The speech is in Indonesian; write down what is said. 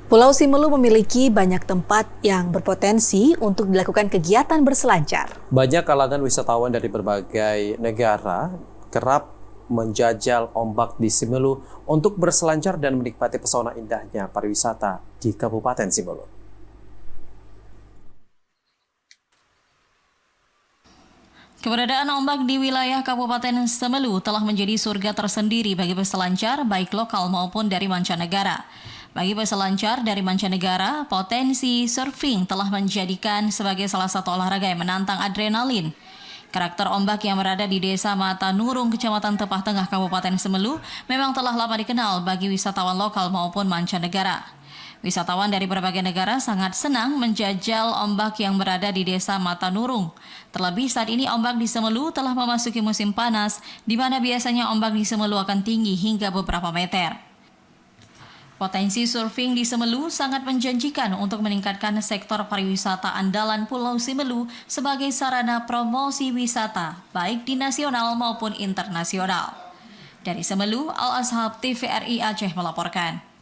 Pulau Simelu memiliki banyak tempat yang berpotensi untuk dilakukan kegiatan berselancar. Banyak kalangan wisatawan dari berbagai negara kerap menjajal ombak di Simelu untuk berselancar dan menikmati pesona indahnya pariwisata di Kabupaten Simelu. Keberadaan ombak di wilayah Kabupaten Simelu telah menjadi surga tersendiri bagi peselancar baik lokal maupun dari mancanegara. Bagi peselancar dari mancanegara, potensi surfing telah menjadikan sebagai salah satu olahraga yang menantang adrenalin. Karakter ombak yang berada di Desa Mata Nurung, Kecamatan Tepah Tengah, Kabupaten Simelu memang telah lama dikenal bagi wisatawan lokal maupun mancanegara. Wisatawan dari berbagai negara sangat senang menjajal ombak yang berada di Desa Mata Nurung. Terlebih saat ini ombak di Simelu telah memasuki musim panas, di mana biasanya ombak di Simelu akan tinggi hingga beberapa meter. Potensi surfing di Simelu sangat menjanjikan untuk meningkatkan sektor pariwisata andalan Pulau Simelu sebagai sarana promosi wisata, baik di nasional maupun internasional. Dari Simelu, Al-Ashab TVRI Aceh melaporkan.